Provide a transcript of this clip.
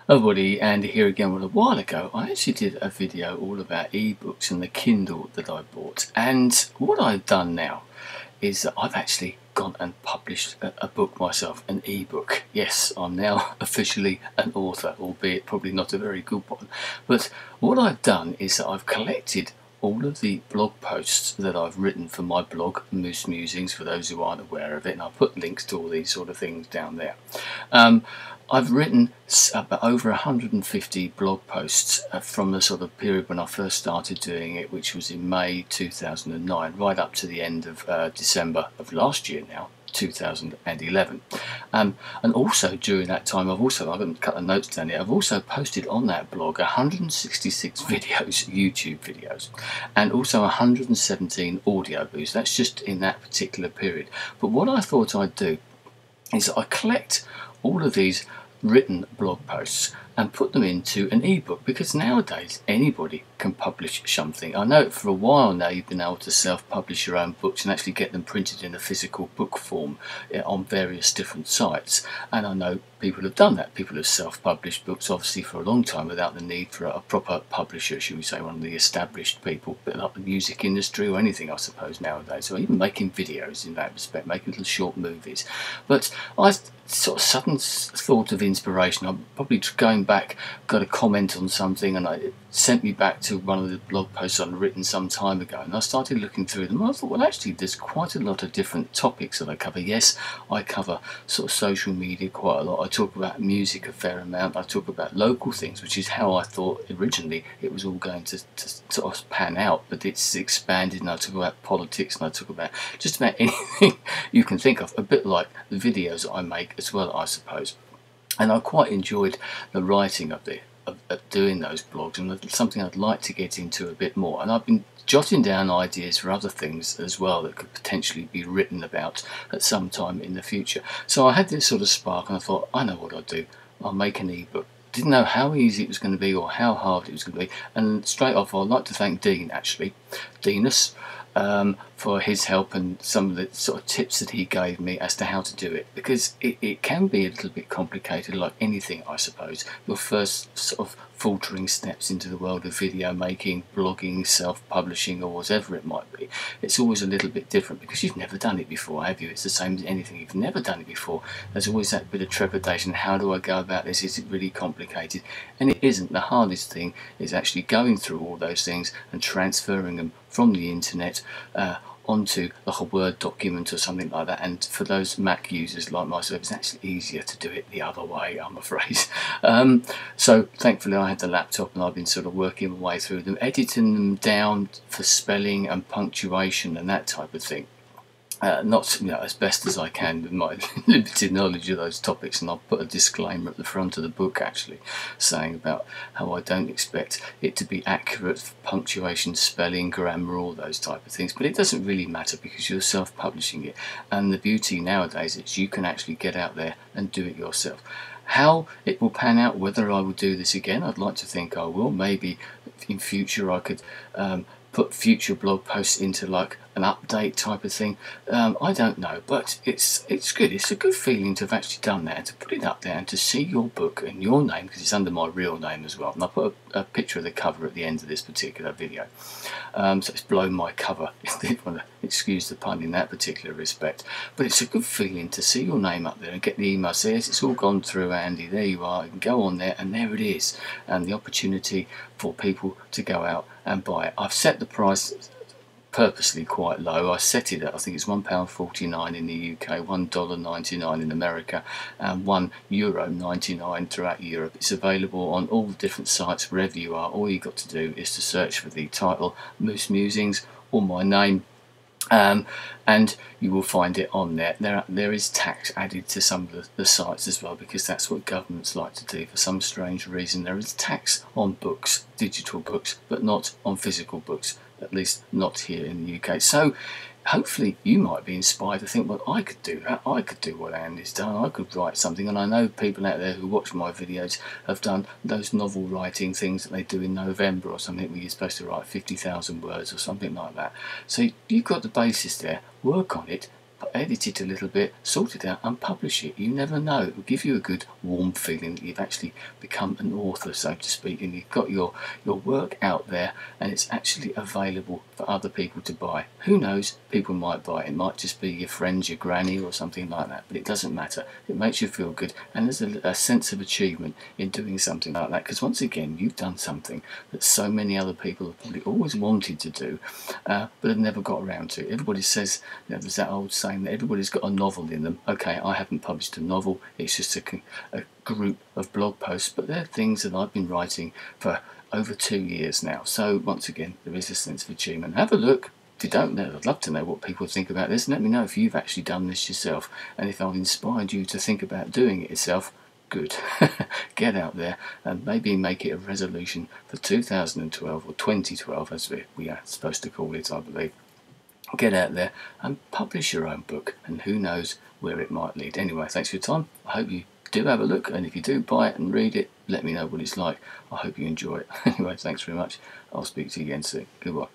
Oh buddy, Andy here again. Well, a while ago I actually did a video all about ebooks and the Kindle that I bought, and what I've done now is that I've actually gone and published a book myself, an ebook. Yes, I'm now officially an author, albeit probably not a very good one. But what I've done is that I've collected all of the blog posts that I've written for my blog, Musings, for those who aren't aware of it, and I'll put links to all these sort of things down there. I've written about over 150 blog posts from the sort of period when I first started doing it, which was in May 2009, right up to the end of December of last year now, 2011. And also during that time, I've got a couple of notes down here, I've also posted on that blog 166 videos, YouTube videos, and also 117 audio books. That's just in that particular period. But what I thought I'd do is I collect all of these written blog posts and put them into an ebook, because nowadays anybody can publish something. I know for a while now you've been able to self-publish your own books and actually get them printed in a physical book form on various different sites, and I know people have done that. People have self-published books obviously for a long time without the need for a proper publisher, should we say, one of the established people, but like the music industry or anything I suppose nowadays, or even making videos in that respect, making little short movies. But I sort of sudden thought of inspiration. I'm probably going back, got a comment on something, and it sent me back to one of the blog posts I'd written some time ago, and I started looking through them. And I thought, well, actually there's quite a lot of different topics that I cover. Yes, I cover sort of social media quite a lot. I talk about music a fair amount. I talk about local things, which is how I thought originally it was all going to sort of pan out, but it's expanded, and I talk about politics, and I talk about just about anything you can think of, a bit like the videos that I make as well, I suppose. And I quite enjoyed the writing of doing those blogs, and it's something I'd like to get into a bit more. And I've been jotting down ideas for other things as well that could potentially be written about at some time in the future. So I had this sort of spark, and I thought, I know what I'll do. I'll make an ebook. Didn't know how easy it was going to be or how hard it was going to be. And straight off, I'd like to thank Dean, actually, Deanus, for his help and some of the sort of tips that he gave me as to how to do it, because it can be a little bit complicated, like anything I suppose. Your first sort of faltering steps into the world of video making, blogging, self-publishing, or whatever it might be, it's always a little bit different because you've never done it before, have you? It's the same as anything. You've never done it before, there's always that bit of trepidation. How do I go about this? Is it really complicated? And it isn't. The hardest thing is actually going through all those things and transferring them from the internet onto like a Word document or something like that. And for those Mac users like myself, it's actually easier to do it the other way, I'm afraid. So thankfully I had the laptop, and I've been sort of working my way through them, editing them down for spelling and punctuation and that type of thing. Not as best as I can with my limited knowledge of those topics, and I'll put a disclaimer at the front of the book actually saying about how I don't expect it to be accurate for punctuation, spelling, grammar, all those type of things, but it doesn't really matter because you're self-publishing it, and the beauty nowadays is you can actually get out there and do it yourself. How it will pan out, whether I will do this again, I'd like to think I will. Maybe in future I could put future blog posts into like an update type of thing. I don't know, but it's good. It's a good feeling to have actually done that, and to put it up there and to see your book and your name, because it's under my real name as well. And I put a picture of the cover at the end of this particular video, so it's below my cover, if you want to excuse the pun in that particular respect. But it's a good feeling to see your name up there and get the email, say yes, it's all gone through, Andy, there you are. You can go on there, and there it is, and the opportunity for people to go out and buy it. I've set the price purposely quite low. I set it at, I think it's £1.49 in the UK, $1.99 in America, and €1.99 throughout Europe. It's available on all the different sites wherever you are. All you got to do is to search for the title Musings or my name, and you will find it on there. There is tax added to some of the sites as well, because that's what governments like to do for some strange reason. There is tax on books, digital books, but not on physical books, at least not here in the UK. So hopefully you might be inspired to think, well, I could do that. I could do what Andy's done. I could write something. And I know people out there who watch my videos have done those novel writing things that they do in November or something, where you're supposed to write 50,000 words or something like that. So you've got the basis there. Work on it, edit it a little bit, sort it out and publish it. You never know. It will give you a good warm feeling that you've actually become an author, so to speak, and you've got your work out there and it's actually available for other people to buy. Who knows, people might buy it. It might just be your friends, your granny or something like that, but it doesn't matter. It makes you feel good, and there's a sense of achievement in doing something like that, because once again you've done something that so many other people have probably always wanted to do, but have never got around to. Everybody says, there's that old saying that everybody's got a novel in them. Okay, I haven't published a novel, it's just a group of blog posts, but they're things that I've been writing for over 2 years now. So once again, there is a sense of achievement. Have a look. If you don't know, I'd love to know what people think about this. Let me know if you've actually done this yourself, and if I've inspired you to think about doing it yourself. Good. Get out there and maybe make it a resolution for 2012 or 2012, as we are supposed to call it, I believe. Get out there and publish your own book, and who knows where it might lead. Anyway, thanks for your time. I hope you do have a look, and if you do buy it and read it, let me know what it's like. I hope you enjoy it. Anyway, thanks very much. I'll speak to you again soon. Goodbye.